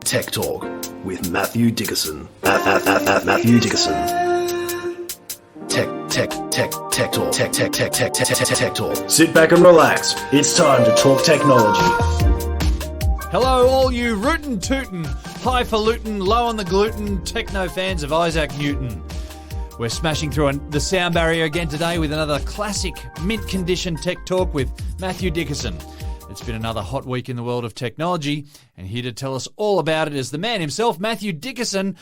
Tech Talk with Matthew Dickerson. Matthew Dickerson. Tech Talk. Sit back and relax. It's time to talk technology. Hello, all you rootin' tootin', highfalutin', low on the gluten, techno fans of Isaac Newton. We're smashing through the sound barrier again today with another classic mint condition tech talk with Matthew Dickerson. It's been another hot week in the world of technology, and here to tell us all about it is the man himself, Matthew Dickerson.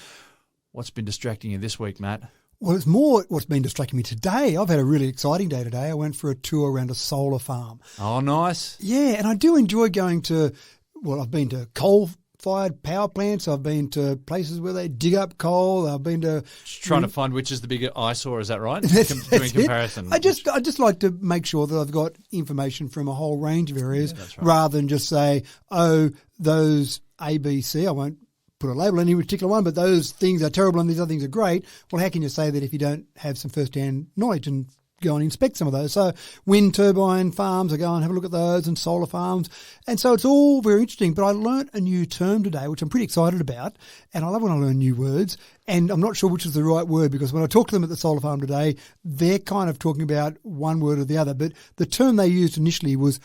What's been distracting you this week, Matt? Well, it's more what's been distracting me today. I've had a really exciting day today. I went for a tour around a solar farm. Oh, nice. Yeah, and I do enjoy going to, well, I've been to coal-fired power plants. I've been to places where they dig up coal. I've been to... Just trying to find which is the bigger eyesore, is that right? Doing comparison. I just like to make sure that I've got information from a whole range of areas, that's right, rather than just say, oh, those ABC, I won't put a label on any particular one, but those things are terrible and these other things are great. Well, how can you say that if you don't have some first-hand knowledge and go and inspect some of those? So wind turbine farms, I go and have a look at those, and solar farms. And so it's all very interesting. But I learnt a new term today, which I'm pretty excited about. And I love when I learn new words. And I'm not sure which is the right word, because when I talked to them at the solar farm today, they're kind of talking about one word or the other. But the term they used initially was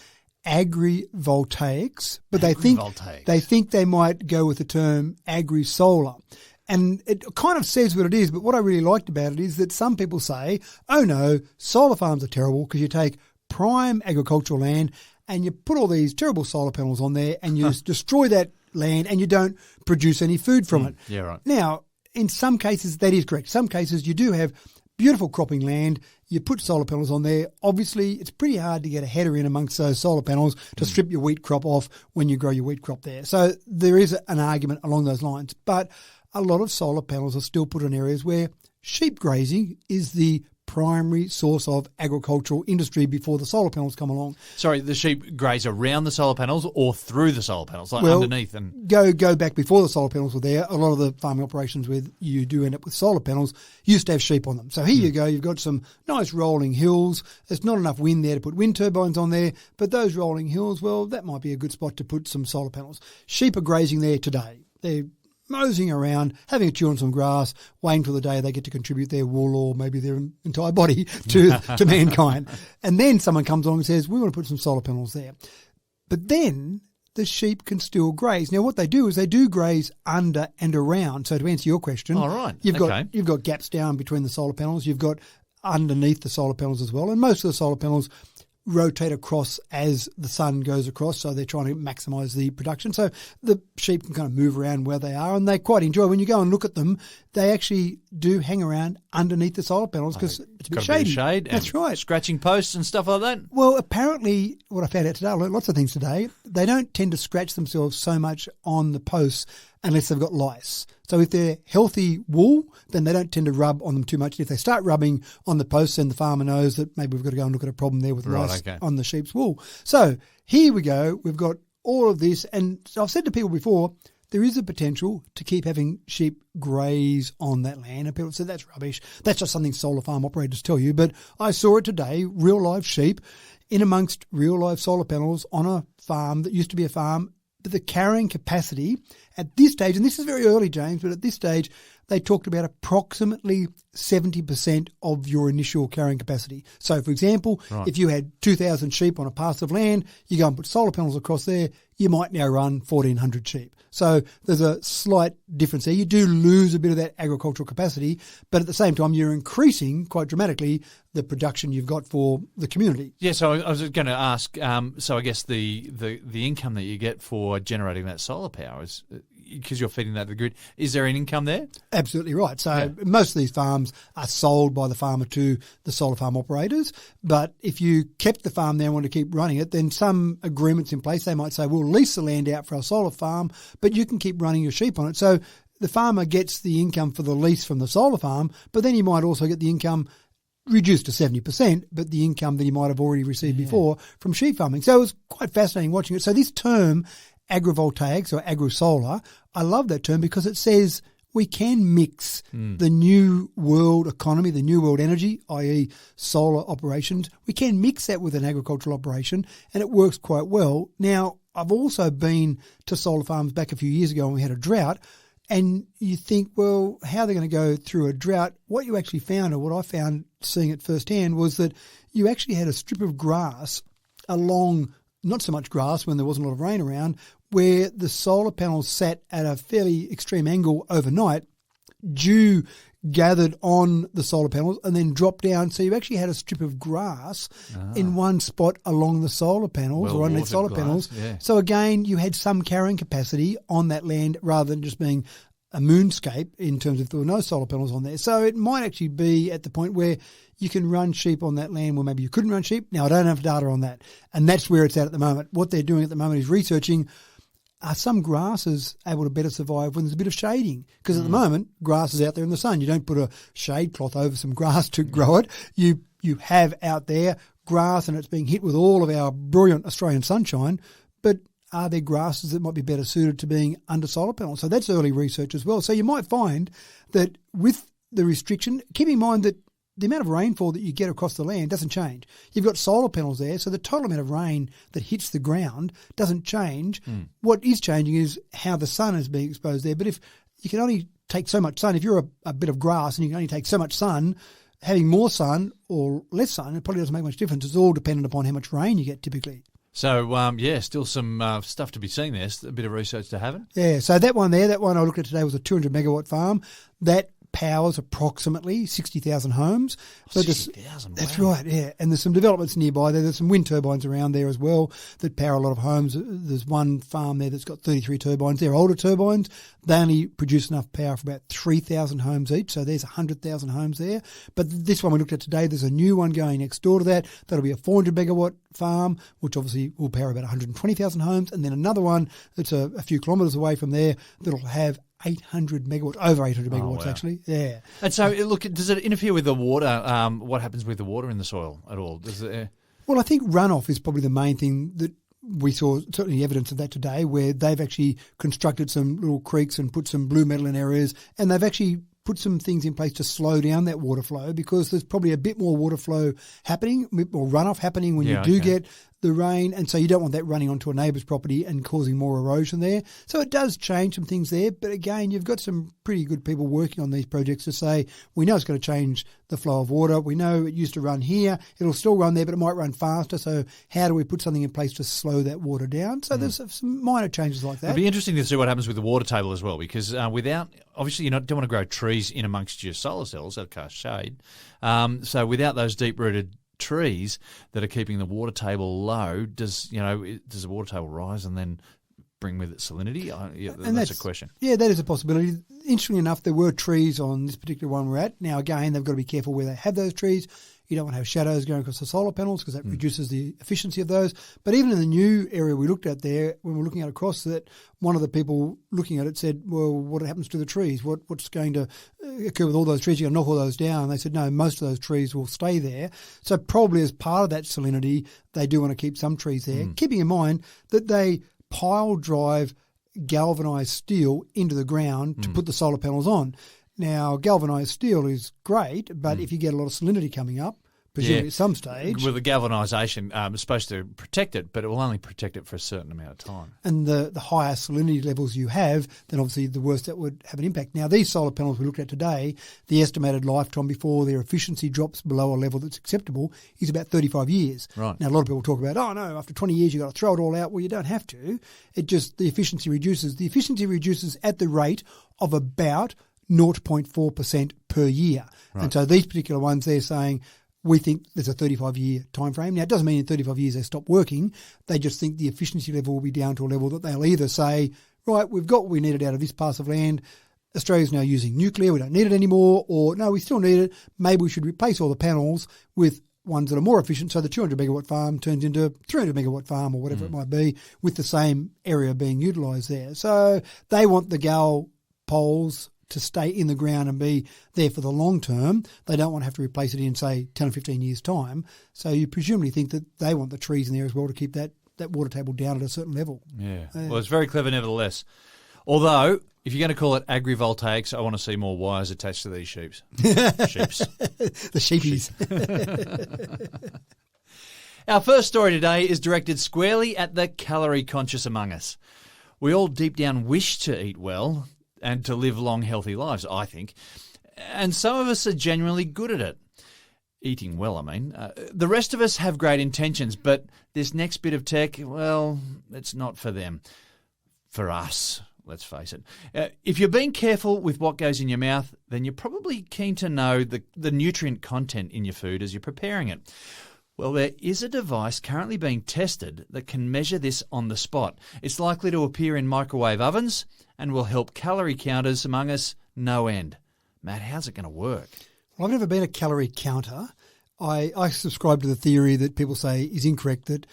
agrivoltaics, but they think they might go with the term agri-solar. And it kind of says what it is, but what I really liked about it is that some people say, oh no, solar farms are terrible because you take prime agricultural land and you put all these terrible solar panels on there and you destroy that land and you don't produce any food from it. Yeah, right. Now, in some cases, that is correct. Some cases you do have beautiful cropping land. You put solar panels on there. Obviously, it's pretty hard to get a header in amongst those solar panels to strip your wheat crop off when you grow your wheat crop there. So there is an argument along those lines. But a lot of solar panels are still put in areas where sheep grazing is the primary source of agricultural industry before the solar panels come along. Sorry, the sheep graze around the solar panels or through the solar panels, like underneath? And Go back before the solar panels were there. A lot of the farming operations where you do end up with solar panels used to have sheep on them. So here you go, you've got some nice rolling hills. There's not enough wind there to put wind turbines on there, but those rolling hills, well, that might be a good spot to put some solar panels. Sheep are grazing there today. They're moseying around, having a chew on some grass, waiting till the day they get to contribute their wool or maybe their entire body to mankind. And then someone comes along and says, we want to put some solar panels there. But then the sheep can still graze. Now, what they do is they do graze under and around. So to answer your question, you've got gaps down between the solar panels. You've got underneath the solar panels as well. And most of the solar panels rotate across as the sun goes across, so they're trying to maximise the production. So the sheep can kind of move around where they are, and they quite enjoy. When you go and look at them, they actually do hang around underneath the solar panels because it's a bit shady. Shade. That's right. Scratching posts and stuff like that. Well, apparently, what I found out today, I learned lots of things today, they don't tend to scratch themselves so much on the posts unless they've got lice. So if they're healthy wool, then they don't tend to rub on them too much. If they start rubbing on the posts, then the farmer knows that maybe we've got to go and look at a problem there with lice on the sheep's wool. So here we go. We've got all of this. And I've said to people before, there is a potential to keep having sheep graze on that land. And people said, that's rubbish. That's just something solar farm operators tell you. But I saw it today, real live sheep in amongst real live solar panels on a farm that used to be a farm. But the carrying capacity at this stage, and this is very early, James, but at this stage, they talked about approximately 70% of your initial carrying capacity. So, for example, if you had 2,000 sheep on a parcel of land, you go and put solar panels across there, you might now run 1,400 sheep. So there's a slight difference there. You do lose a bit of that agricultural capacity, but at the same time, you're increasing quite dramatically the production you've got for the community. Yeah, so I was going to ask, so I guess the income that you get for generating that solar power is, because you're feeding that to the grid, is there an income there? Absolutely right. So most of these farms are sold by the farmer to the solar farm operators, but if you kept the farm there and want to keep running it, then some agreements in place, they might say, we'll lease the land out for our solar farm, but you can keep running your sheep on it. So the farmer gets the income for the lease from the solar farm, but then you might also get the income reduced to 70%, but the income that you might have already received before from sheep farming. So it was quite fascinating watching it. So this term, agrivoltaics or agri-solar, I love that term because it says we can mix the new world economy, the new world energy, i.e. solar operations. We can mix that with an agricultural operation, and it works quite well. Now, I've also been to solar farms back a few years ago when we had a drought, and you think, well, how are they going to go through a drought? What you actually found, or what I found seeing it firsthand, was that you actually had a strip of grass along, not so much grass when there wasn't a lot of rain around, where the solar panels sat at a fairly extreme angle overnight, dew gathered on the solar panels and then dropped down. So you actually had a strip of grass in one spot along the solar panels or underneath solar panels. Yeah. So again, you had some carrying capacity on that land rather than just being a moonscape in terms of there were no solar panels on there. So it might actually be at the point where you can run sheep on that land where maybe you couldn't run sheep. Now, I don't have data on that. And that's where it's at the moment. What they're doing at the moment is researching, are some grasses able to better survive when there's a bit of shading? Because at the moment, grass is out there in the sun. You don't put a shade cloth over some grass to grow it. You have out there grass and it's being hit with all of our brilliant Australian sunshine. But are there grasses that might be better suited to being under solar panels? So that's early research as well. So you might find that with the restriction, keep in mind that the amount of rainfall that you get across the land doesn't change. You've got solar panels there, so the total amount of rain that hits the ground doesn't change. What is changing is how the sun is being exposed there. But if you can only take so much sun, if you're a bit of grass and you can only take so much sun, having more sun or less sun, it probably doesn't make much difference. It's all dependent upon how much rain you get typically. So, still some stuff to be seen there, a bit of research to have. Yeah, so that one I looked at today was a 200 megawatt farm. That powers approximately 60,000 homes. So 60,000, that's wow. right, yeah. And there's some developments nearby there. There's some wind turbines around there as well that power a lot of homes. There's one farm there that's got 33 turbines. They're older turbines. They only produce enough power for about 3,000 homes each. So there's 100,000 homes there. But this one we looked at today, there's a new one going next door to that. That'll be a 400 megawatt farm, which obviously will power about 120,000 homes. And then another one that's a few kilometres away from there that'll have 800 megawatts, over 800 megawatts actually. Yeah. And so, look, does it interfere with the water? What happens with the water in the soil at all? Well, I think runoff is probably the main thing that we saw, certainly evidence of that today, where they've actually constructed some little creeks and put some blue metal in areas, and they've actually put some things in place to slow down that water flow, because there's probably a bit more water flow happening or runoff happening when you get the rain, and so you don't want that running onto a neighbour's property and causing more erosion there. So it does change some things there, but again, you've got some pretty good people working on these projects to say, we know it's going to change the flow of water. We know it used to run here. It'll still run there, but it might run faster. So how do we put something in place to slow that water down? So there's some minor changes like that. It'll be interesting to see what happens with the water table as well, because obviously you don't want to grow trees in amongst your solar cells that cast shade. So without those deep-rooted trees that are keeping the water table low, does the water table rise and then bring with it salinity? That's a question. Yeah, that is a possibility. Interestingly enough, there were trees on this particular one we're at. Now, again, they've got to be careful where they have those trees. You don't want to have shadows going across the solar panels because that reduces the efficiency of those. But even in the new area we looked at there, when we're looking at across that, one of the people looking at it said, well, what happens to the trees? What's going to occur with all those trees? You're going to knock all those down. They said, no, most of those trees will stay there. So probably as part of that salinity, they do want to keep some trees there, keeping in mind that they pile drive galvanised steel into the ground to put the solar panels on. Now, galvanised steel is great, but if you get a lot of salinity coming up, presumably at some stage. With the galvanisation, it's supposed to protect it, but it will only protect it for a certain amount of time. And the higher salinity levels you have, then obviously the worse that would have an impact. Now, these solar panels we looked at today, the estimated lifetime before their efficiency drops below a level that's acceptable is about 35 years. Right. Now, a lot of people talk about, oh, no, after 20 years you've got to throw it all out. Well, you don't have to. The efficiency reduces. The efficiency reduces at the rate of about 0.4% per year. Right. And so these particular ones, they're saying, we think there's a 35-year time frame. Now, it doesn't mean in 35 years they stop working. They just think the efficiency level will be down to a level that they'll either say, right, we've got what we needed out of this parcel of land. Australia's now using nuclear. We don't need it anymore. Or, no, we still need it. Maybe we should replace all the panels with ones that are more efficient. So the 200 megawatt farm turns into a 300 megawatt farm or whatever it might be, with the same area being utilised there. So they want the gal poles to stay in the ground and be there for the long term. They don't want to have to replace it in, say, 10 or 15 years' time. So you presumably think that they want the trees in there as well to keep that water table down at a certain level. Yeah. Well, it's very clever nevertheless. Although, If you're going to call it agrivoltaics, I want to see more wires attached to these sheeps. Sheeps. The sheepies. Our first story today is directed squarely at the calorie conscious among us. We all deep down wish to eat well and to live long, healthy lives, I think. And some of us are genuinely good at it. Eating well, I mean. The rest of us have great intentions, but this next bit of tech, well, it's not for them. For us, let's face it. If you're being careful with what goes in your mouth, then you're probably keen to know the nutrient content in your food as you're preparing it. Well, there is a device currently being tested that can measure this on the spot. It's likely to appear in microwave ovens and will help calorie counters among us no end. Matt, how's it going to work? Well, I've never been a calorie counter. I subscribe to the theory that people say is incorrect, that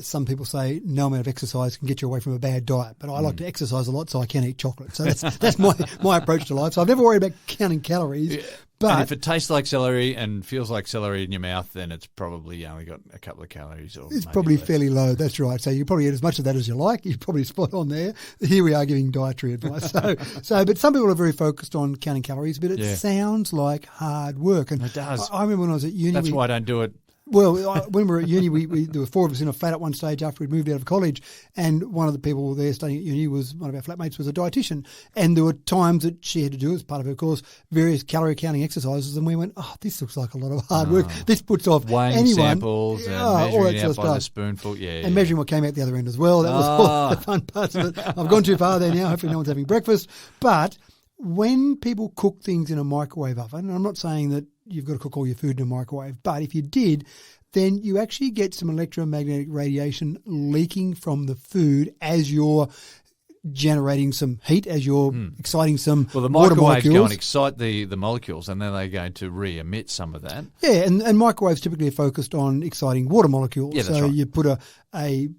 some people say no amount of exercise can get you away from a bad diet. But I like to exercise a lot, so I can eat chocolate. So that's my approach to life. So I've never worried about counting calories. Yeah. But and if it tastes like celery and feels like celery in your mouth, then it's probably only got a couple of calories. Or it's probably less. fairly low. That's right. So you probably eat as much of that as you like. You're probably spot on there. Here we are giving dietary advice. But some people are very focused on counting calories, but it sounds like hard work. And it does. I remember when I was at uni. That's why I don't do it. Well, when we were at uni, there were four of us in a flat at one stage after we'd moved out of college, and one of the people there studying at uni was one of our flatmates was a dietitian, and there were times that she had to do as part of her course various calorie counting exercises, and we went, "Oh, this looks like a lot of hard work. This puts off weighing anyone." samples and measuring it out by the spoonful, and measuring what came out the other end as well. That was all the fun parts of it. I've gone too far there now. Hopefully, no one's having breakfast, but when people cook things in a microwave oven, and I'm not saying that you've got to cook all your food in a microwave, but if you did, then you actually get some electromagnetic radiation leaking from the food as you're generating some heat, as you're exciting some the water microwaves molecules. go and excite the molecules, and then they're going to re-emit some of that. Yeah, and microwaves typically are focused on exciting water molecules. Yeah, that's so right. you put a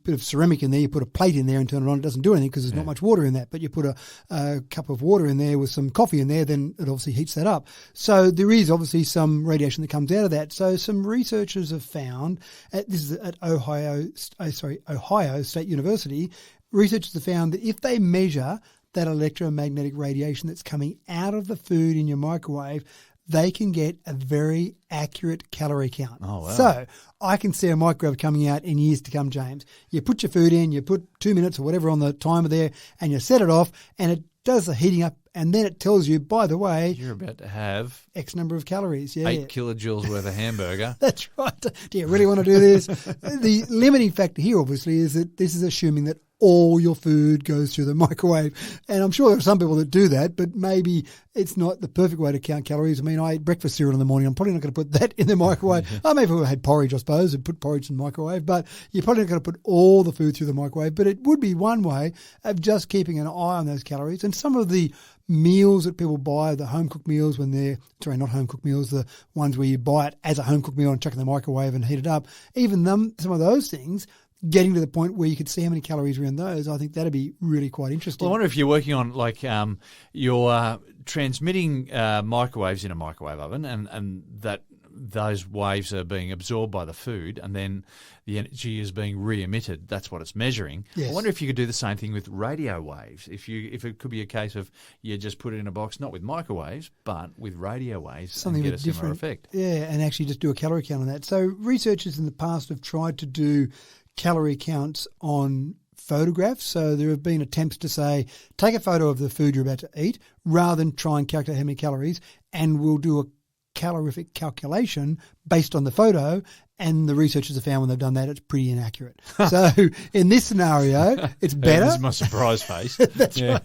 bit of ceramic in there, you put a plate in there and turn it on, it doesn't do anything because there's not much water in that. But you put a cup of water in there with some coffee in there, then it obviously heats that up. So there is obviously some radiation that comes out of that. So some researchers have found, this is at Ohio State University, researchers have found that if they measure that electromagnetic radiation that's coming out of the food in your microwave, they can get a very accurate calorie count. Oh, wow. So I can see a microwave coming out in years to come, James. You put your food in, you put 2 minutes or whatever on the timer there, and you set it off, and it does the heating up, and then it tells you, by the way, You're about to have X number of calories. 8 kilojoules worth of hamburger. That's right. Do you really want to do this? The limiting factor here, obviously, is that this is assuming that all your food goes through the microwave. And I'm sure there are some people that do that, but maybe it's not the perfect way to count calories. I mean, I eat breakfast cereal in the morning. I'm probably not going to put that in the microwave. I maybe had porridge, I suppose, and put porridge in the microwave, but you're probably not going to put all the food through the microwave. But it would be one way of just keeping an eye on those calories. And some of the meals that people buy, the home-cooked meals when they're, sorry, not home-cooked meals, the ones where you buy it as a home-cooked meal and chuck it in the microwave and heat it up, even some of those things, getting to the point where you could see how many calories are in those, I think that'd be really quite interesting. Well, I wonder if you're working on, like, you're transmitting microwaves in a microwave oven and that those waves are being absorbed by the food and then the energy is being re-emitted. That's what it's measuring. Yes. I wonder if you could do the same thing with radio waves. If it could be a case of you just put it in a box, not with microwaves, but with radio waves, something and get a similar different effect. Yeah, and actually just do a calorie count on that. So researchers in the past have tried to do calorie counts on photographs. So there have been attempts to say, take a photo of the food you're about to eat rather than try and calculate how many calories, and we'll do a calorific calculation based on the photo. And the researchers have found when they've done that, it's pretty inaccurate. So in this scenario, it's better. This is my surprise face. That's right.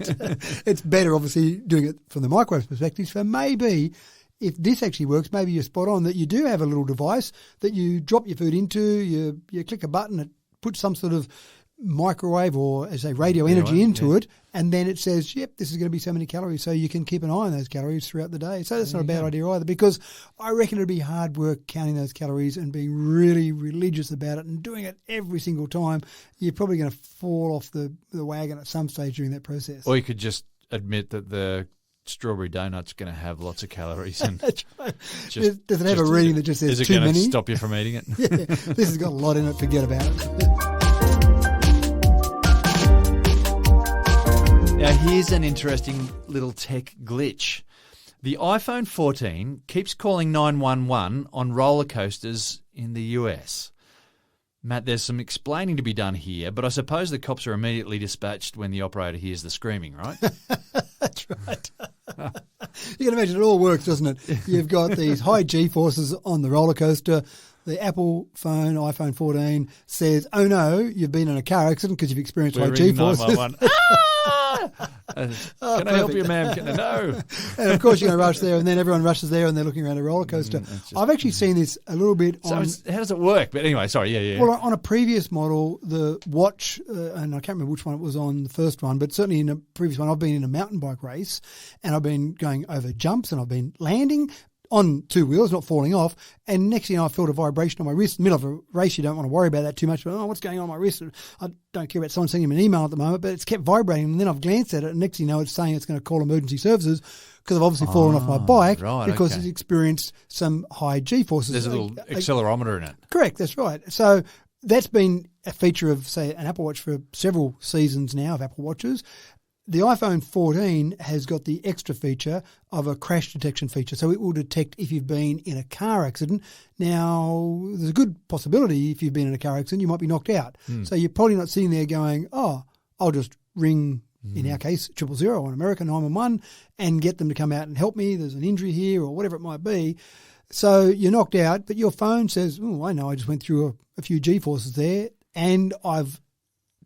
It's better, obviously, doing it from the microwave perspective. So maybe if this actually works, maybe you're spot on that you do have a little device that you drop your food into, you click a button, it puts some sort of microwave or, as I say, radio energy into it, and then it says, yep, this is going to be so many calories, so you can keep an eye on those calories throughout the day. So that's not a bad idea either, because I reckon it'd be hard work counting those calories and being really religious about it and doing it every single time. You're probably going to fall off the wagon at some stage during that process. Or you could just admit that the strawberry donut's going to have lots of calories. And that's right. Does it have a reading that just says too many? Is it going to stop you from eating it? Yeah, this has got a lot in it, forget about it. Now, here's an interesting little tech glitch. The iPhone 14 keeps calling 911 on roller coasters in the US. Matt, there's some explaining to be done here, but I suppose the cops are immediately dispatched when the operator hears the screaming, right? That's right. You can imagine it all works, doesn't it? You've got these high G-forces on the roller coaster. The Apple phone, iPhone 14, says, oh no, you've been in a car accident because you've experienced high G-forces. Can I help you, ma'am? No. And of course you're going to rush there, and then everyone rushes there and they're looking around a roller coaster. I've actually seen this a little bit on... So how does it work? But anyway, sorry, yeah. Well, on a previous model, the watch, and I can't remember which one it was on the first one, but certainly in a previous one, I've been in a mountain bike race and I've been going over jumps and I've been landing on two wheels, not falling off. And next thing I felt a vibration on my wrist. Middle of a race, you don't want to worry about that too much. But, what's going on my wrist? I don't care about someone sending me an email at the moment, but it's kept vibrating. And then I've glanced at it, and next thing you know, it's saying it's going to call emergency services because I've obviously fallen off my bike because it's experienced some high G-forces. There's a little accelerometer in it. Correct, that's right. So that's been a feature of, say, an Apple Watch for several seasons now of Apple Watches. The iPhone 14 has got the extra feature of a crash detection feature. So it will detect if you've been in a car accident. Now, there's a good possibility if you've been in a car accident, you might be knocked out. So you're probably not sitting there going, I'll just ring, in our case, 000 on America 911 and get them to come out and help me. There's an injury here or whatever it might be. So you're knocked out, but your phone says, I know I just went through a few G-forces there and I've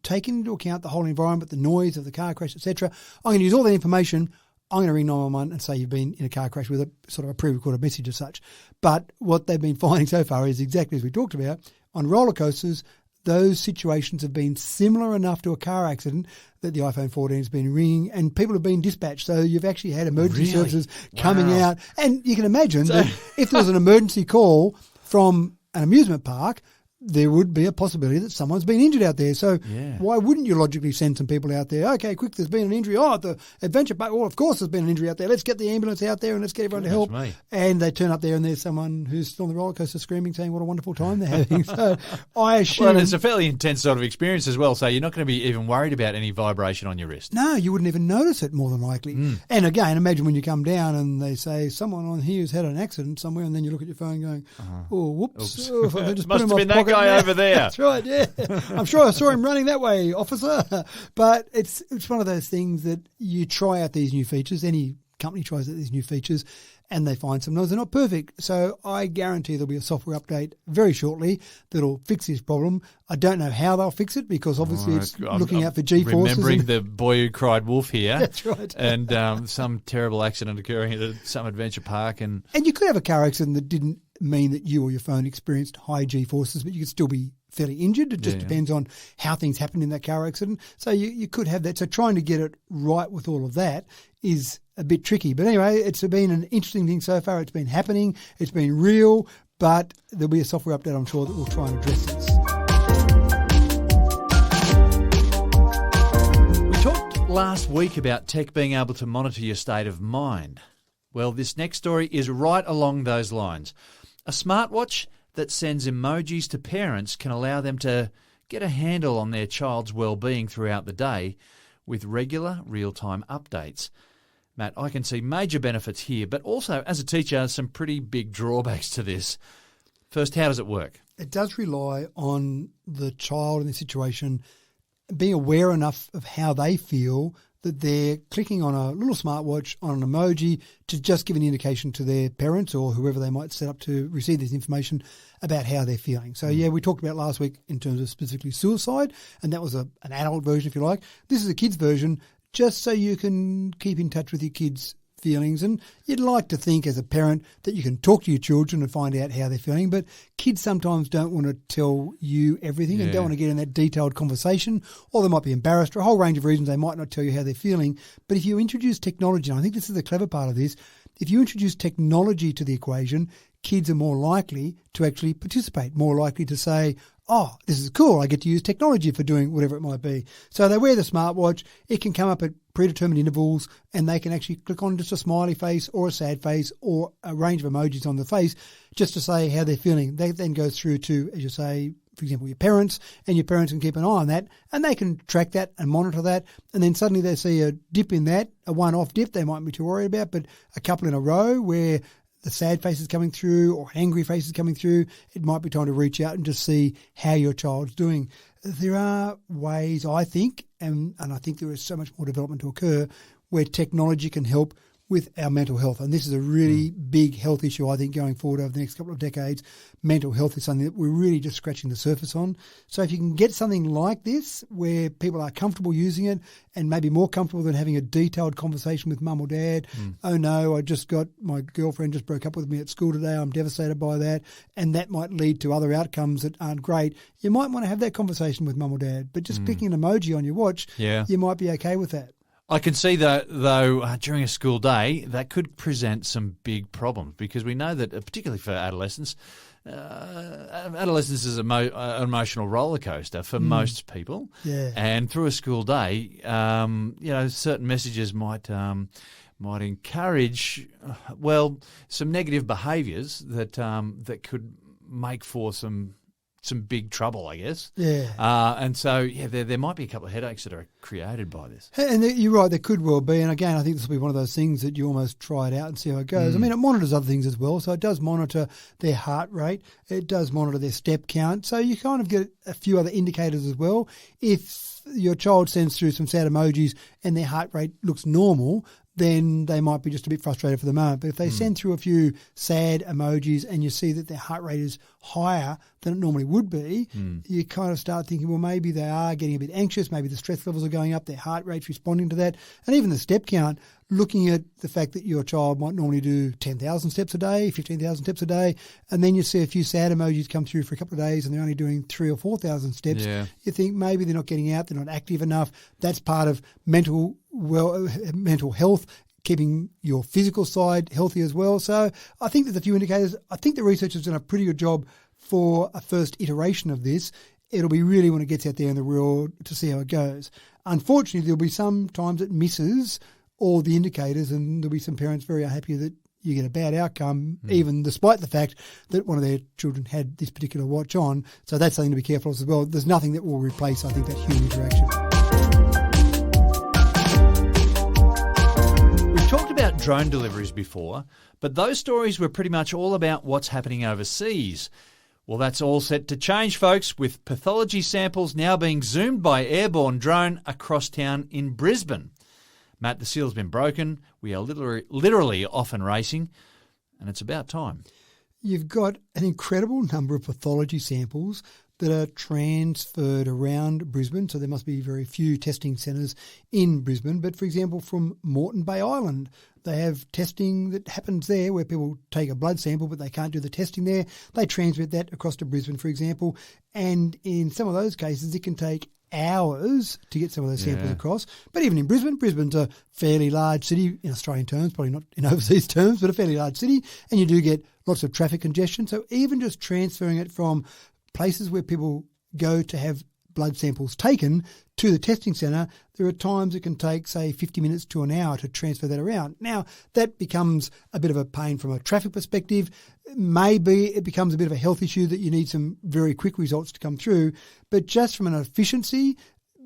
taking into account the whole environment, the noise of the car crash, etc. I'm going to use all that information. I'm going to ring 911 and say you've been in a car crash with a sort of a pre-recorded message as such. But what they've been finding so far is exactly as we talked about. On roller coasters, those situations have been similar enough to a car accident that the iPhone 14 has been ringing and people have been dispatched. So you've actually had emergency services coming out. And you can imagine that if there was an emergency call from an amusement park, there would be a possibility that someone's been injured out there. So why wouldn't you logically send some people out there? Okay, quick, there's been an injury. At the adventure park, well, of course there's been an injury out there. Let's get the ambulance out there and let's get everyone to help. And they turn up there and there's someone who's still on the roller coaster screaming, saying what a wonderful time they're having. So I assume... Well, it's a fairly intense sort of experience as well, so you're not going to be even worried about any vibration on your wrist. No, you wouldn't even notice it more than likely. And again, imagine when you come down and they say someone on here has had an accident somewhere and then you look at your phone going, whoops. I just must have been that guy over there. That's right, yeah. I'm sure I saw him running that way, officer. But it's one of those things that you try out these new features. Any company tries out these new features and they find sometimes they're not perfect. So I guarantee there'll be a software update very shortly that'll fix this problem. I don't know how they'll fix it because obviously it's looking out for G-forces. Remembering the boy who cried wolf here. That's right. And some terrible accident occurring at some adventure park. And you could have a car accident that didn't mean that you or your phone experienced high G-forces, but you could still be fairly injured. It just depends on how things happened in that car accident. So you could have that. So trying to get it right with all of that is a bit tricky. But anyway, it's been an interesting thing so far. It's been happening. It's been real. But there'll be a software update, I'm sure, that will try and address this. We talked last week about tech being able to monitor your state of mind. Well, this next story is right along those lines. A smartwatch that sends emojis to parents can allow them to get a handle on their child's well-being throughout the day with regular real-time updates. Matt, I can see major benefits here, but also, as a teacher, some pretty big drawbacks to this. First, how does it work? It does rely on the child in the situation being aware enough of how they feel that they're clicking on a little smartwatch on an emoji to just give an indication to their parents or whoever they might set up to receive this information about how they're feeling. So, we talked about last week in terms of specifically suicide, and that was an adult version, if you like. This is a kid's version, just so you can keep in touch with your kids' feelings. And you'd like to think as a parent that you can talk to your children and find out how they're feeling, but kids sometimes don't want to tell you everything and don't want to get in that detailed conversation, or they might be embarrassed for a whole range of reasons. They might not tell you how they're feeling. But if you introduce technology, and I think this is the clever part of this, if you introduce technology to the equation, kids are more likely to actually participate, more likely to say, this is cool, I get to use technology for doing whatever it might be. So they wear the smartwatch, it can come up at predetermined intervals, and they can actually click on just a smiley face or a sad face or a range of emojis on the face just to say how they're feeling. That then goes through to, as you say, for example, your parents, and your parents can keep an eye on that, and they can track that and monitor that, and then suddenly they see a dip in that, a one-off dip they mightn't be too worried about, but a couple in a row where the sad face is coming through or angry face is coming through, it might be time to reach out and just see how your child's doing. There are ways, I think, and I think there is so much more development to occur, where technology can help with our mental health. And this is a really big health issue, I think, going forward over the next couple of decades. Mental health is something that we're really just scratching the surface on. So if you can get something like this where people are comfortable using it and maybe more comfortable than having a detailed conversation with mum or dad, oh no, my girlfriend just broke up with me at school today, I'm devastated by that, and that might lead to other outcomes that aren't great, you might want to have that conversation with mum or dad. But just clicking an emoji on your watch, you might be okay with that. I can see that, though, during a school day, that could present some big problems because we know that, particularly for adolescents, adolescence is an emotional roller coaster for most people. Yeah. And through a school day, certain messages might encourage, some negative behaviours that could make for some big trouble, I guess. Yeah. And so, there might be a couple of headaches that are created by this. And you're right, there could well be. And again, I think this will be one of those things that you almost try it out and see how it goes. I mean, it monitors other things as well. So it does monitor their heart rate. It does monitor their step count. So you kind of get a few other indicators as well. If your child sends through some sad emojis and their heart rate looks normal, then they might be just a bit frustrated for the moment. But if they send through a few sad emojis and you see that their heart rate is higher than it normally would be, you kind of start thinking, well, maybe they are getting a bit anxious, maybe the stress levels are going up, their heart rate's responding to that. And even the step count, looking at the fact that your child might normally do 10,000 steps a day, 15,000 steps a day, and then you see a few sad emojis come through for a couple of days and they're only doing 3,000 or 4,000 steps, you think maybe they're not getting out, they're not active enough. That's part of mental health, keeping your physical side healthy as well. So I think there's a few indicators. I think the research has done a pretty good job for a first iteration of this. It'll be really when it gets out there in the world to see how it goes. Unfortunately, there'll be some times it misses all the indicators and there'll be some parents very unhappy that you get a bad outcome, even despite the fact that one of their children had this particular watch on. So that's something to be careful of as well. There's nothing that will replace, I think, that human interaction. Talked about drone deliveries before, but those stories were pretty much all about what's happening overseas. Well, that's all set to change, folks, with pathology samples now being zoomed by airborne drone across town in Brisbane. Matt, the seal's been broken. We are literally off and racing, and it's about time. You've got an incredible number of pathology samples that are transferred around Brisbane, so there must be very few testing centres in Brisbane. But, for example, from Moreton Bay Island, they have testing that happens there where people take a blood sample but they can't do the testing there. They transmit that across to Brisbane, for example, and in some of those cases it can take hours to get some of those samples across. But even in Brisbane's a fairly large city in Australian terms, probably not in overseas terms, but a fairly large city, and you do get lots of traffic congestion. So even just transferring it from places where people go to have blood samples taken to the testing centre, there are times it can take, say, 50 minutes to an hour to transfer that around. Now, that becomes a bit of a pain from a traffic perspective. Maybe it becomes a bit of a health issue that you need some very quick results to come through. But just from an efficiency,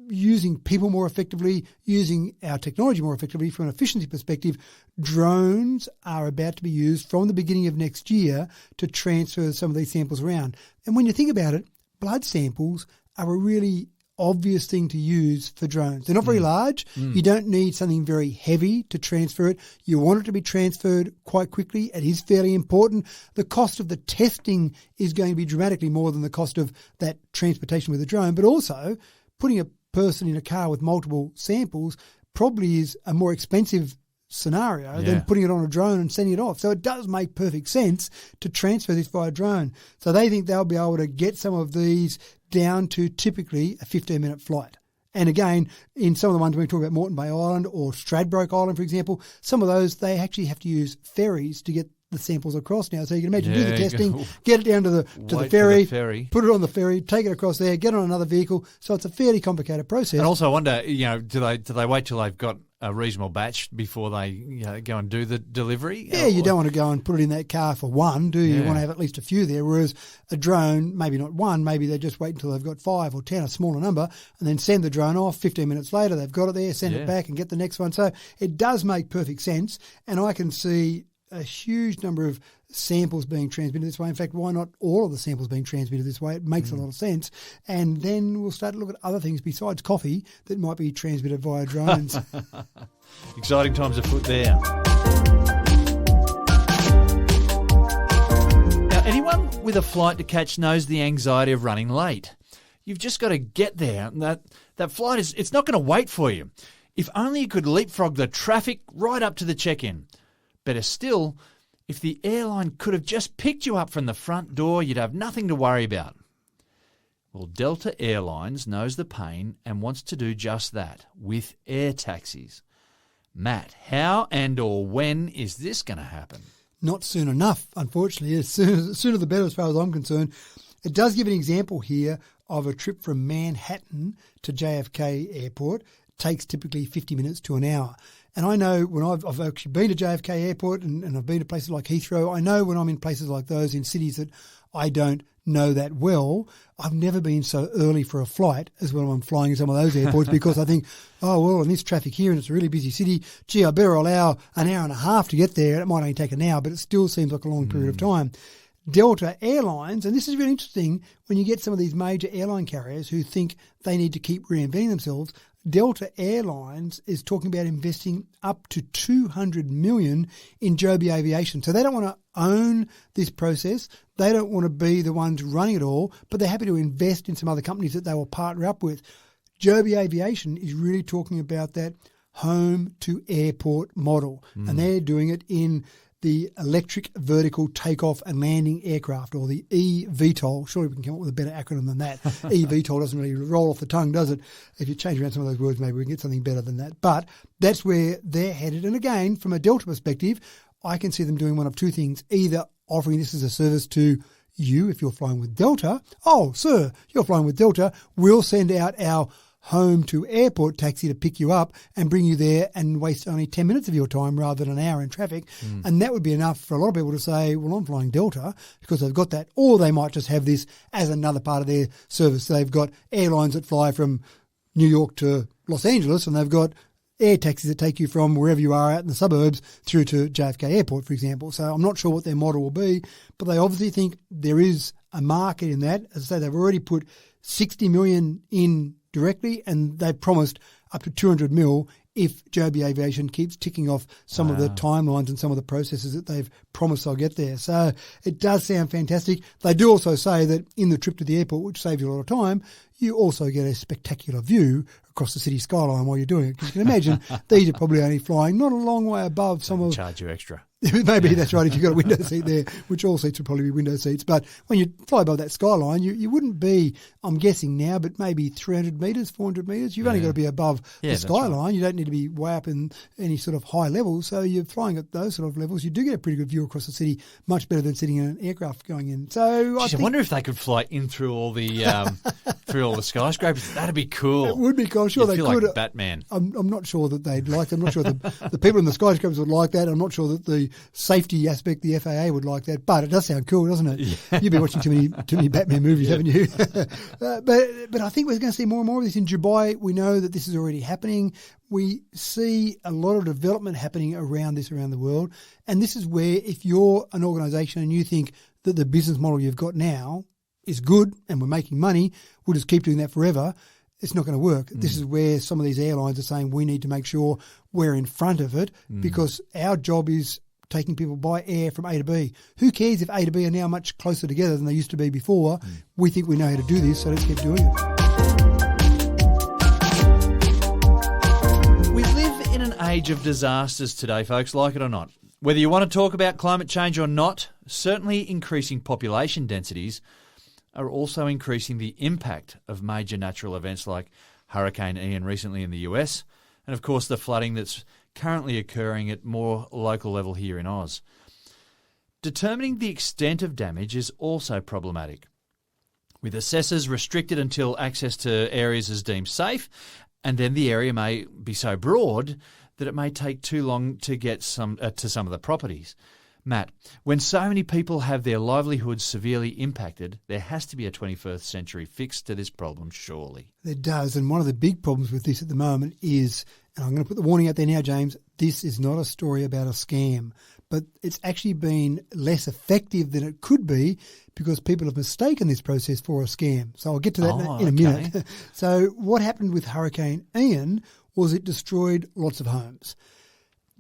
using people more effectively, using our technology more effectively from an efficiency perspective, drones are about to be used from the beginning of next year to transfer some of these samples around. And when you think about it, blood samples are a really obvious thing to use for drones. They're not very large. You don't need something very heavy to transfer it. You want it to be transferred quite quickly. It is fairly important. The cost of the testing is going to be dramatically more than the cost of that transportation with a drone, but also putting a person in a car with multiple samples probably is a more expensive scenario than putting it on a drone and sending it off. So it does make perfect sense to transfer this via drone. So they think they'll be able to get some of these down to typically a 15-minute flight. And again, in some of the ones when we talk about Moreton Bay Island or Stradbroke Island, for example, some of those, they actually have to use ferries to get the samples across now. So you can imagine, do Yeah, the you testing, go, get it down to the wait for the ferry, put it on the ferry, take it across there, get it on another vehicle. So it's a fairly complicated process. And also, I wonder, do they wait till they've got a reasonable batch before they go and do the delivery? Yeah, you don't want to go and put it in that car for one, do you? Yeah. You want to have at least a few there, whereas a drone, maybe not one, maybe they just wait until they've got 5 or 10, a smaller number, and then send the drone off. 15 minutes later, they've got it there, send it back and get the next one. So it does make perfect sense, and I can see a huge number of samples being transmitted this way. In fact, why not all of the samples being transmitted this way? It makes a lot of sense. And then we'll start to look at other things besides coffee that might be transmitted via drones. Exciting times afoot there. Now, anyone with a flight to catch knows the anxiety of running late. You've just got to get there. That flight it's not going to wait for you. If only you could leapfrog the traffic right up to the check-in. Better still, if the airline could have just picked you up from the front door, you'd have nothing to worry about. Well, Delta Airlines knows the pain and wants to do just that with air taxis. Matt, how and or when is this going to happen? Not soon enough, unfortunately. Sooner the better as far as I'm concerned. It does give an example here of a trip from Manhattan to JFK Airport. It takes typically 50 minutes to an hour. And I know when I've actually been to JFK Airport and I've been to places like Heathrow, I know when I'm in places like those in cities that I don't know that well, I've never been so early for a flight as when I'm flying in some of those airports because I think, oh, well, in this traffic here and it's a really busy city, gee, I better allow an hour and a half to get there. It might only take an hour, but it still seems like a long period of time. Delta Airlines, and this is really interesting when you get some of these major airline carriers who think they need to keep reinventing themselves. Delta Airlines is talking about investing up to $200 million in Joby Aviation. So they don't want to own this process. They don't want to be the ones running it all, but they're happy to invest in some other companies that they will partner up with. Joby Aviation is really talking about that home to airport model, and they're doing it in the electric vertical takeoff and landing aircraft, or the eVTOL. Surely we can come up with a better acronym than that. eVTOL doesn't really roll off the tongue, does it? If you change around some of those words, maybe we can get something better than that. But that's where they're headed. And again, from a Delta perspective, I can see them doing one of two things. Either offering this as a service to you if you're flying with Delta. Oh, sir, you're flying with Delta. We'll send out our home to airport taxi to pick you up and bring you there and waste only 10 minutes of your time rather than an hour in traffic. And that would be enough for a lot of people to say, well, I'm flying Delta because they've got that. Or they might just have this as another part of their service. They've got airlines that fly from New York to Los Angeles, and they've got air taxis that take you from wherever you are out in the suburbs through to JFK Airport, for example. So I'm not sure what their model will be, but they obviously think there is a market in that. As I say, they've already put $60 million in directly, and they've promised up to $200 million if Joby Aviation keeps ticking off some of the timelines and some of the processes that they've promised they'll get there. So it does sound fantastic. They do also say that in the trip to the airport, which saves you a lot of time, you also get a spectacular view across the city skyline while you're doing it. Because you can imagine these are probably only flying not a long way above some of... Charge you extra. Maybe that's right if you've got a window seat there, which all seats would probably be window seats. But when you fly above that skyline, you wouldn't be, I'm guessing now, but maybe 300 metres, 400 metres. You've only got to be above the skyline. Right. You don't need to be way up in any sort of high levels. So you're flying at those sort of levels. You do get a pretty good view across the city, much better than sitting in an aircraft going in. So I wonder if they could fly in through all the through all the skyscrapers. That'd be cool. It would be cool. I'm sure they could. Like Batman. I'm not sure that they'd like that. I'm not sure the people in the skyscrapers would like that. I'm not sure that the safety aspect, the FAA would like that, but it does sound cool, doesn't it? Yeah. You've been watching too many Batman movies, haven't you? But I think we're going to see more and more of this in Dubai. We know that this is already happening. We see a lot of development happening around the world, and this is where if you're an organisation and you think that the business model you've got now is good and we're making money, we'll just keep doing that forever. It's not going to work. This is where some of these airlines are saying we need to make sure we're in front of it because our job is taking people by air from A to B. Who cares if A to B are now much closer together than they used to be before? We think we know how to do this, so let's keep doing it. We live in an age of disasters today, folks, like it or not. Whether you want to talk about climate change or not, certainly increasing population densities are also increasing the impact of major natural events like Hurricane Ian recently in the US, and of course the flooding that's currently occurring at more local level here in Oz. Determining the extent of damage is also problematic, with assessors restricted until access to areas is deemed safe, and then the area may be so broad that it may take too long to get to some of the properties. Matt, when so many people have their livelihoods severely impacted, there has to be a 21st century fix to this problem, surely. There does, and one of the big problems with this at the moment is, and I'm going to put the warning out there now, James, this is not a story about a scam, but it's actually been less effective than it could be because people have mistaken this process for a scam. So I'll get to that in a minute. So what happened with Hurricane Ian was it destroyed lots of homes.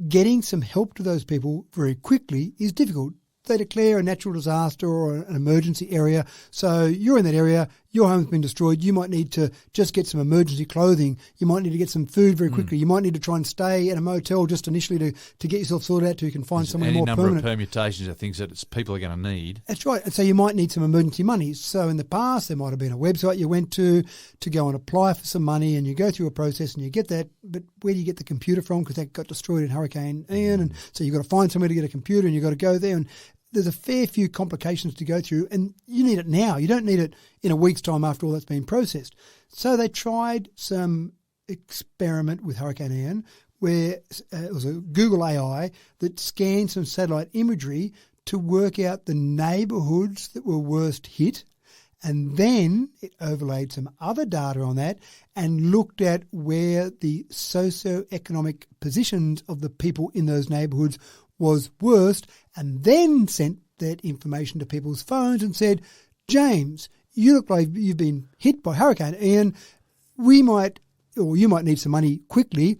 Getting some help to those people very quickly is difficult. They declare a natural disaster or an emergency area. So you're in that area, your home's been destroyed. You might need to just get some emergency clothing. You might need to get some food very quickly. You might need to try and stay at a motel just initially to get yourself sorted out till you can find somewhere more permanent. Any number of permutations of things that people are going to need. That's right. And so you might need some emergency money. So in the past, there might have been a website you went to go and apply for some money, and you go through a process and you get that. But where do you get the computer from? Because that got destroyed in Hurricane Ian. And so you've got to find somewhere to get a computer, and you've got to go there. And there's a fair few complications to go through, and you need it now. You don't need it in a week's time after all that's been processed. So they tried some experiment with Hurricane Ian where it was a Google AI that scanned some satellite imagery to work out the neighbourhoods that were worst hit, and then it overlaid some other data on that and looked at where the socio-economic positions of the people in those neighbourhoods was worst, and then sent that information to people's phones and said, James, you look like you've been hit by Hurricane Ian. You might need some money quickly.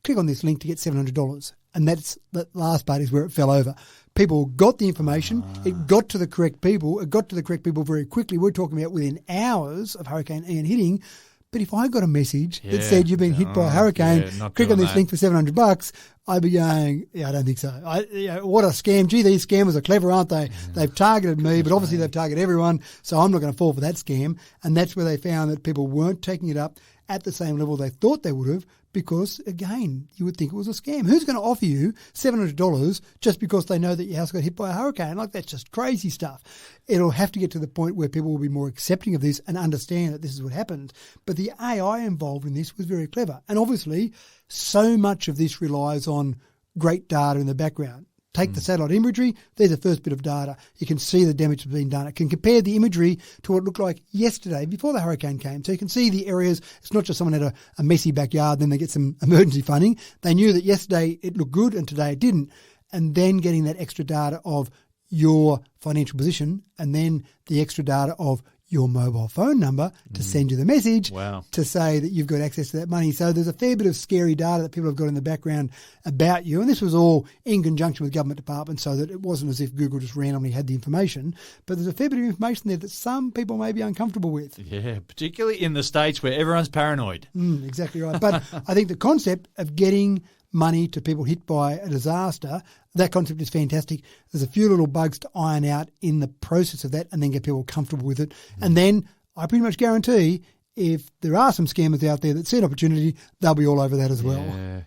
Click on this link to get $700. And that last part is where it fell over. People got the information. It got to the correct people. It got to the correct people very quickly. We're talking about within hours of Hurricane Ian hitting. But if I got a message that said you've been hit by a hurricane, click on this link for $700, I'd be going, I don't think so. What a scam. Gee, these scammers are clever, aren't they? They've targeted me, but obviously they've targeted everyone, so I'm not going to fall for that scam. And that's where they found that people weren't taking it up at the same level they thought they would have, because, again, you would think it was a scam. Who's going to offer you $700 just because they know that your house got hit by a hurricane? Like, that's just crazy stuff. It'll have to get to the point where people will be more accepting of this and understand that this is what happened. But the AI involved in this was very clever. And obviously, so much of this relies on great data in the background. Take the satellite imagery, there's the first bit of data. You can see the damage that's been done. It can compare the imagery to what it looked like yesterday before the hurricane came. So you can see the areas. It's not just someone had a messy backyard, then they get some emergency funding. They knew that yesterday it looked good and today it didn't. And then getting that extra data of your financial position and then the extra data of your mobile phone number to send you the message to say that you've got access to that money. So there's a fair bit of scary data that people have got in the background about you. And this was all in conjunction with government departments so that it wasn't as if Google just randomly had the information. But there's a fair bit of information there that some people may be uncomfortable with. Yeah, particularly in the States where everyone's paranoid. Exactly right. But I think the concept of getting money to people hit by a disaster, that concept is fantastic. There's a few little bugs to iron out in the process of that and then get people comfortable with it. And then I pretty much guarantee if there are some scammers out there that see an opportunity, they'll be all over that as well. Yeah.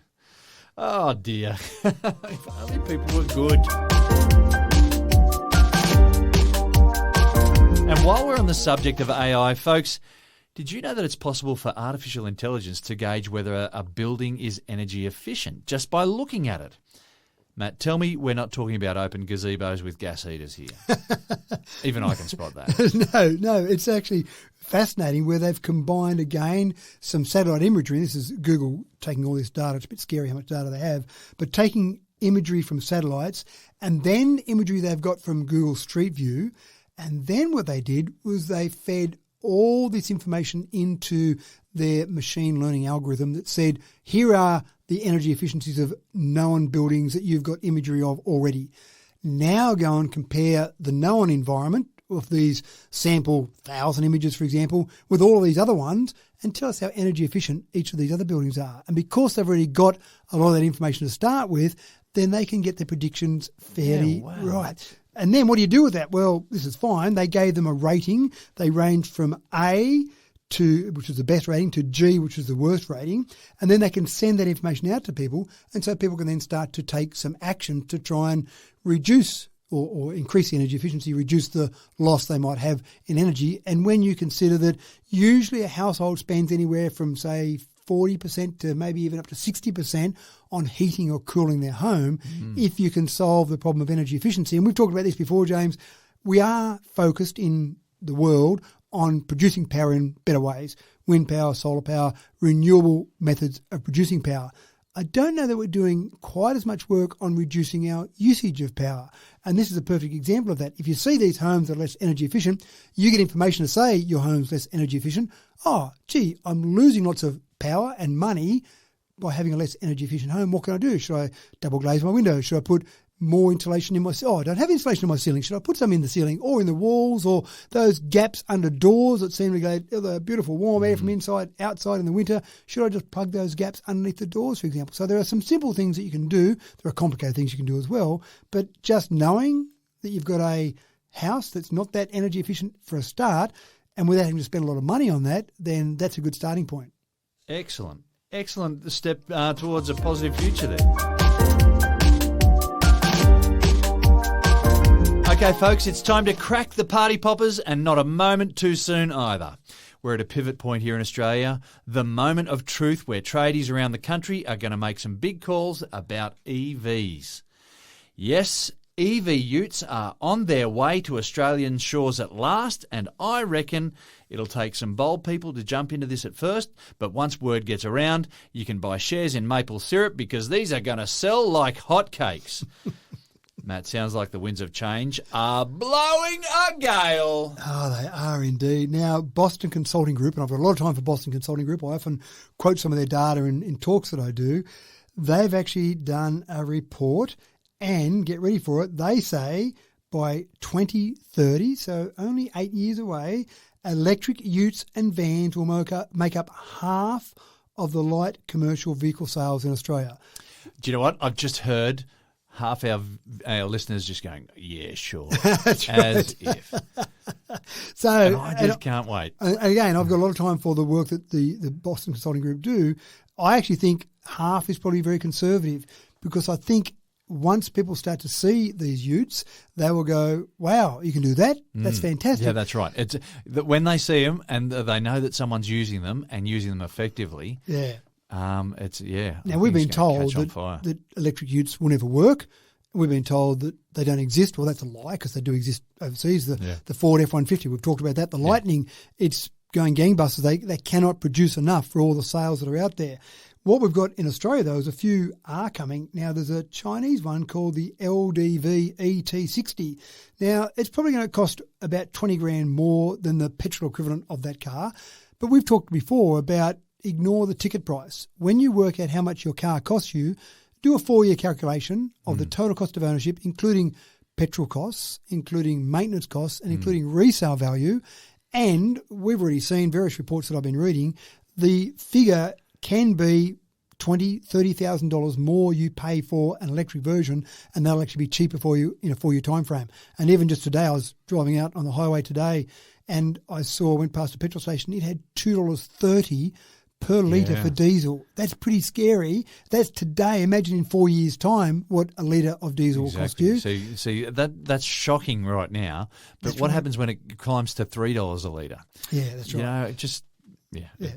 Oh, dear. If only people were good. And while we're on the subject of AI, folks, did you know that it's possible for artificial intelligence to gauge whether a building is energy efficient just by looking at it? Matt, tell me we're not talking about open gazebos with gas heaters here. Even I can spot that. No, it's actually fascinating where they've combined, again, some satellite imagery. This is Google taking all this data. It's a bit scary how much data they have. But taking imagery from satellites and then imagery they've got from Google Street View. And then what they did was they fed all this information into their machine learning algorithm that said, here are the energy efficiencies of known buildings that you've got imagery of already. Now go and compare the known environment of these sample 1,000 images, for example, with all of these other ones and tell us how energy efficient each of these other buildings are. And because they've already got a lot of that information to start with, then they can get their predictions fairly right. And then what do you do with that? Well, this is fine. They gave them a rating. They ranged from A to, which is the best rating, to G, which is the worst rating. And then they can send that information out to people. And so people can then start to take some action to try and reduce or increase the energy efficiency, reduce the loss they might have in energy. And when you consider that usually a household spends anywhere from, say, 40% to maybe even up to 60% on heating or cooling their home, if you can solve the problem of energy efficiency. And we've talked about this before, James. We are focused in the world on producing power in better ways. Wind power, solar power, renewable methods of producing power. I don't know that we're doing quite as much work on reducing our usage of power. And this is a perfect example of that. If you see these homes that are less energy efficient, you get information to say your home's less energy efficient. Oh, gee, I'm losing lots of power and money by having a less energy efficient home. What can I do? Should I double glaze my windows? Should I put more insulation in my ceiling? Oh, I don't have insulation in my ceiling. Should I put some in the ceiling or in the walls, or those gaps under doors that seem to get the beautiful warm air from inside outside in the winter? Should I just plug those gaps underneath the doors, for example? So there are some simple things that you can do. There are complicated things you can do as well. But just knowing that you've got a house that's not that energy efficient for a start, and without having to spend a lot of money on that, then that's a good starting point. Excellent. Excellent step towards a positive future there. Okay, folks, it's time to crack the party poppers, and not a moment too soon either. We're at a pivot point here in Australia, the moment of truth where tradies around the country are going to make some big calls about EVs. Yes, EV utes are on their way to Australian shores at last, and I reckon it'll take some bold people to jump into this at first, but once word gets around, you can buy shares in maple syrup because these are going to sell like hotcakes. Matt, sounds like the winds of change are blowing a gale. Oh, they are indeed. Now, Boston Consulting Group, and I've got a lot of time for Boston Consulting Group. I often quote some of their data in talks that I do. They've actually done a report, and get ready for it, they say by 2030, so only 8 years away, electric utes and vans will make up half of the light commercial vehicle sales in Australia. Do you know what? I've just heard half our listeners just going, yeah, sure. That's As right. if. So, And I just can't wait. And again, I've got a lot of time for the work that the Boston Consulting Group do. I actually think half is probably very conservative, because I think once people start to see these utes, they will go, wow, you can do that? That's fantastic. Yeah, that's right. It's when they see them and they know that someone's using them and using them effectively. Yeah. Now we've been told that electric utes will never work. We've been told that they don't exist. Well, that's a lie, because they do exist overseas. The Ford F-150, we've talked about that. The Lightning, it's going gangbusters. They cannot produce enough for all the sales that are out there. What we've got in Australia, though, is a few are coming. Now, there's a Chinese one called the LDV ET60. Now, it's probably going to cost about 20 grand more than the petrol equivalent of that car. But we've talked before about ignore the ticket price. When you work out how much your car costs you, do a 4-year calculation of the total cost of ownership, including petrol costs, including maintenance costs, and including resale value. And we've already seen various reports that I've been reading. The figure can be $20,000, $30,000 more you pay for an electric version, and they'll actually be cheaper for you in a 4-year time frame. And even just today, I was driving out on the highway today, and I went past a petrol station. It had $2.30 per litre for diesel. That's pretty scary. That's today. Imagine in 4 years' time what a litre of diesel will cost you. See, that's shocking right now. But what happens when it climbs to $3 a litre? Yeah, that's right. You know, it just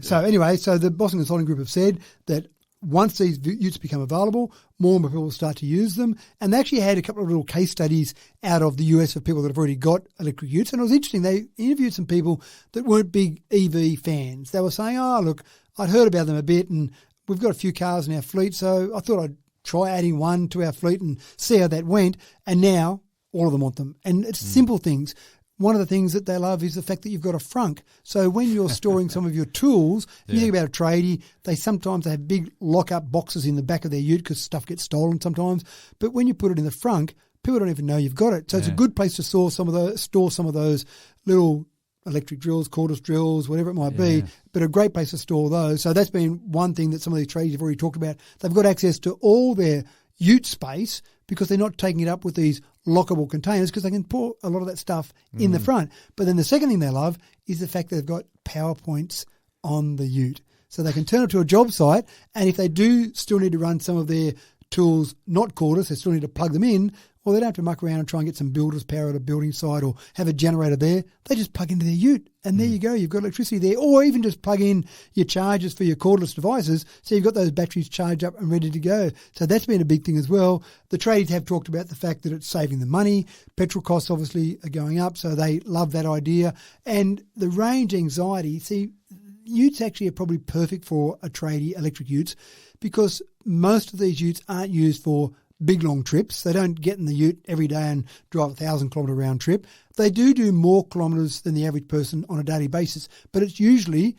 So anyway, the Boston Consulting Group have said that once these utes become available, more and more people will start to use them. And they actually had a couple of little case studies out of the US of people that have already got electric utes. And it was interesting. They interviewed some people that weren't big EV fans. They were saying, oh, look, I'd heard about them a bit, and we've got a few cars in our fleet, so I thought I'd try adding one to our fleet and see how that went. And now all of them want them. And it's simple things. One of the things that they love is the fact that you've got a frunk. So when you're storing some of your tools, you think about a tradie, they sometimes have big lock-up boxes in the back of their ute because stuff gets stolen sometimes. But when you put it in the frunk, people don't even know you've got it. So it's a good place to store some of those little electric drills, cordless drills, whatever it might be, but a great place to store those. So that's been one thing that some of these tradies have already talked about. They've got access to all their ute space because they're not taking it up with these lockable containers, because they can pour a lot of that stuff in the front. But then the second thing they love is the fact that they've got power points on the ute. So they can turn it to a job site, and if they do still need to run some of their tools not cordless, they still need to plug them in, well, they don't have to muck around and try and get some builder's power at a building site or have a generator there. They just plug into their ute and there you go. You've got electricity there. Or even just plug in your chargers for your cordless devices so you've got those batteries charged up and ready to go. So that's been a big thing as well. The tradies have talked about the fact that it's saving them money. Petrol costs obviously are going up, so they love that idea. And the range anxiety, see, utes actually are probably perfect for a tradie, electric utes, because most of these utes aren't used for big long trips. They don't get in the ute every day and drive 1,000-kilometre round trip. They do more kilometres than the average person on a daily basis, but it's usually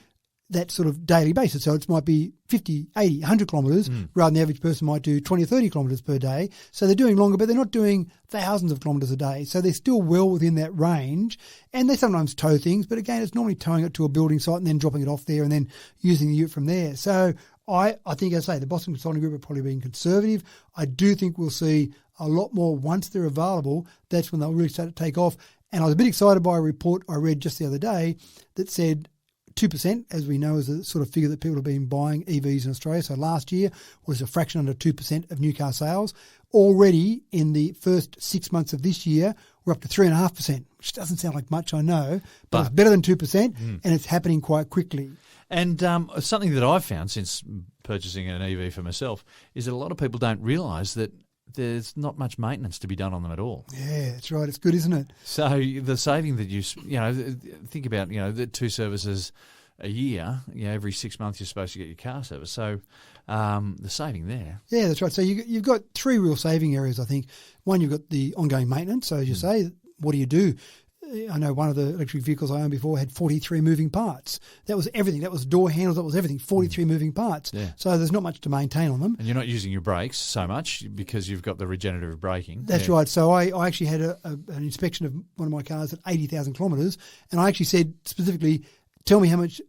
that sort of daily basis. So it might be 50, 80, 100 kilometres rather than the average person might do 20 or 30 kilometres per day. So they're doing longer, but they're not doing thousands of kilometres a day. So they're still well within that range. And they sometimes tow things, but again, it's normally towing it to a building site and then dropping it off there and then using the ute from there. So I think, as I say, the Boston Consulting Group are probably being conservative. I do think we'll see a lot more once they're available. That's when they'll really start to take off. And I was a bit excited by a report I read just the other day that said 2%, as we know, is the sort of figure that people have been buying EVs in Australia. So last year was a fraction under 2% of new car sales. Already in the first 6 months of this year, we're up to 3.5%, which doesn't sound like much, I know, but it's better than 2%, and it's happening quite quickly. And something that I've found since purchasing an EV for myself is that a lot of people don't realise that there's not much maintenance to be done on them at all. Yeah, that's right. It's good, isn't it? So the saving that you think about, the 2 services a year, every 6 months you're supposed to get your car service. So the saving there. Yeah, that's right. So you've got 3 real saving areas, I think. One, you've got the ongoing maintenance. So as you say, what do you do? I know one of the electric vehicles I owned before had 43 moving parts. That was everything. That was door handles. That was everything. 43 moving parts. Yeah. So there's not much to maintain on them. And you're not using your brakes so much because you've got the regenerative braking. That's right. So I actually had an inspection of one of my cars at 80,000 kilometres, and I actually said specifically, tell me how much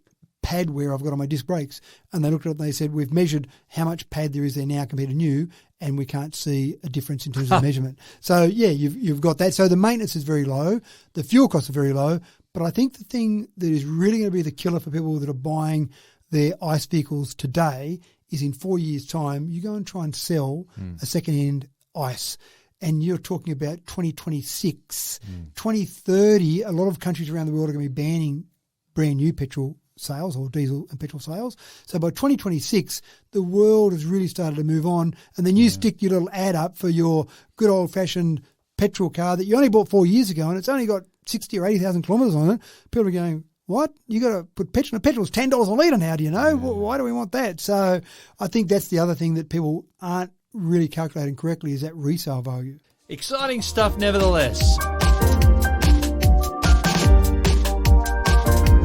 pad wear I've got on my disc brakes. And they looked at it and they said, we've measured how much pad there is there now compared to new, and we can't see a difference in terms of measurement. So, yeah, you've got that. So the maintenance is very low. The fuel costs are very low. But I think the thing that is really going to be the killer for people that are buying their ICE vehicles today is in 4 years' time, you go and try and sell a second-hand ICE, and you're talking about 2026. 2030, a lot of countries around the world are going to be banning brand new petrol sales or diesel and petrol sales. So by 2026, the world has really started to move on, and then you stick your little ad up for your good old-fashioned petrol car that you only bought 4 years ago, and it's only got 60 or 80,000 kilometres on it. People are going, what? You got to put petrol. Petrol's $10 a litre now, do you know? Why do we want that? So I think that's the other thing that people aren't really calculating correctly is that resale value. Exciting stuff nevertheless.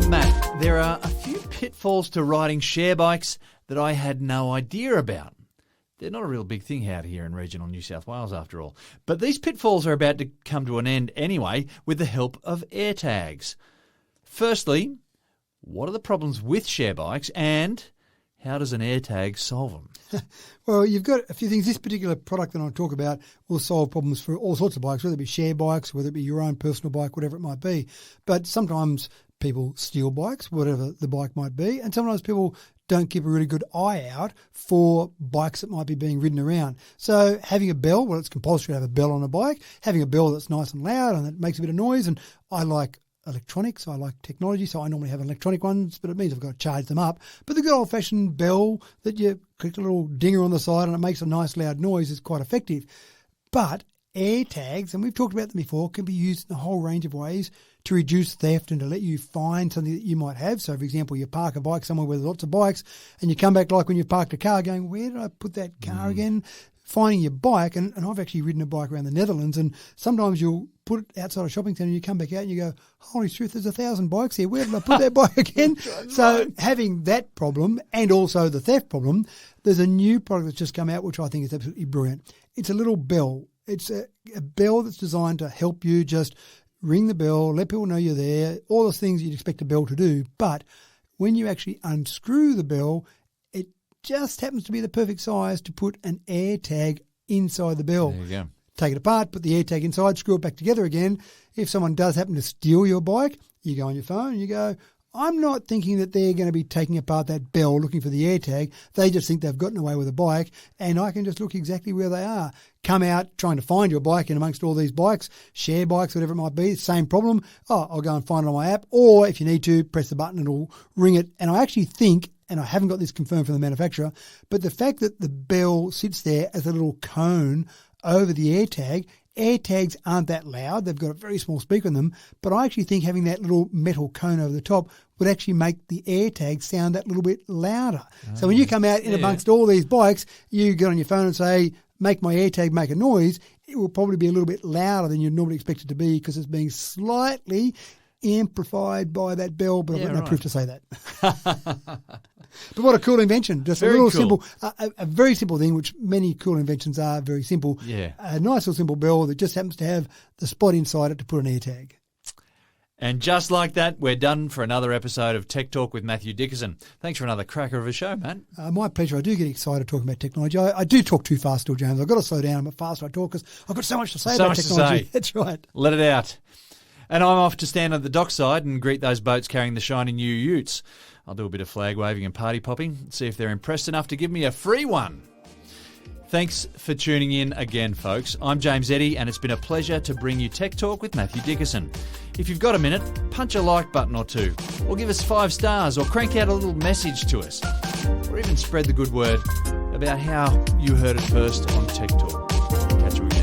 Matt, there are a few pitfalls to riding share bikes that I had no idea about. They're not a real big thing out here in regional New South Wales, after all. But these pitfalls are about to come to an end anyway with the help of AirTags. Firstly, what are the problems with share bikes and how does an AirTag solve them? Well, you've got a few things. This particular product that I'll talk about will solve problems for all sorts of bikes, whether it be share bikes, whether it be your own personal bike, whatever it might be. But sometimes people steal bikes, whatever the bike might be, and sometimes people don't keep a really good eye out for bikes that might be being ridden around. So having a bell, well, it's compulsory to have a bell on a bike, having a bell that's nice and loud and that makes a bit of noise, and I like electronics, I like technology, so I normally have electronic ones, but it means I've got to charge them up. But the good old-fashioned bell that you click a little dinger on the side and it makes a nice loud noise is quite effective. But AirTags, and we've talked about them before, can be used in a whole range of ways to reduce theft and to let you find something that you might have. So, for example, you park a bike somewhere where there's lots of bikes and you come back like when you've parked a car going, where did I put that car again? Finding your bike, and I've actually ridden a bike around the Netherlands, and sometimes you'll put it outside a shopping centre and you come back out and you go, holy truth, there's 1,000 bikes here. Where did I put that bike again? So having that problem and also the theft problem, there's a new product that's just come out which I think is absolutely brilliant. It's a little bell. It's a bell that's designed to help you just ring the bell, let people know you're there, all those things you'd expect a bell to do. But when you actually unscrew the bell, it just happens to be the perfect size to put an AirTag inside the bell. There you go. Take it apart, put the AirTag inside, screw it back together again. If someone does happen to steal your bike, you go on your phone and you go, I'm not thinking that they're going to be taking apart that bell looking for the AirTag. They just think they've gotten away with a bike, and I can just look exactly where they are. Come out trying to find your bike in amongst all these bikes, share bikes, whatever it might be, same problem. Oh, I'll go and find it on my app, or if you need to, press the button and it'll ring it. And I actually think, and I haven't got this confirmed from the manufacturer, but the fact that the bell sits there as a little cone over the AirTag, AirTags aren't that loud. They've got a very small speaker in them, but I actually think having that little metal cone over the top would actually make the AirTag sound that little bit louder. So when you come out in amongst all these bikes, you get on your phone and say, make my AirTag make a noise, it will probably be a little bit louder than you'd normally expect it to be because it's being slightly amplified by that bell, but I've got no proof to say that. But what a cool invention. Just Very a little cool. simple, a very simple thing, which many cool inventions are very simple. Yeah. A nice little simple bell that just happens to have the spot inside it to put an AirTag. And just like that, we're done for another episode of Tech Talk with Matthew Dickerson. Thanks for another cracker of a show, Matt. My pleasure. I do get excited talking about technology. I do talk too fast still, James. I've got to slow down. I'm faster I talk because I've got so much to say about technology. That's right. Let it out. And I'm off to stand at the dockside and greet those boats carrying the shiny new Utes. I'll do a bit of flag waving and party popping, see if they're impressed enough to give me a free one. Thanks for tuning in again, folks. I'm James Eddy, and it's been a pleasure to bring you Tech Talk with Matthew Dickerson. If you've got a minute, punch a like button or two, or give us 5 stars, or crank out a little message to us, or even spread the good word about how you heard it first on Tech Talk. Catch you again.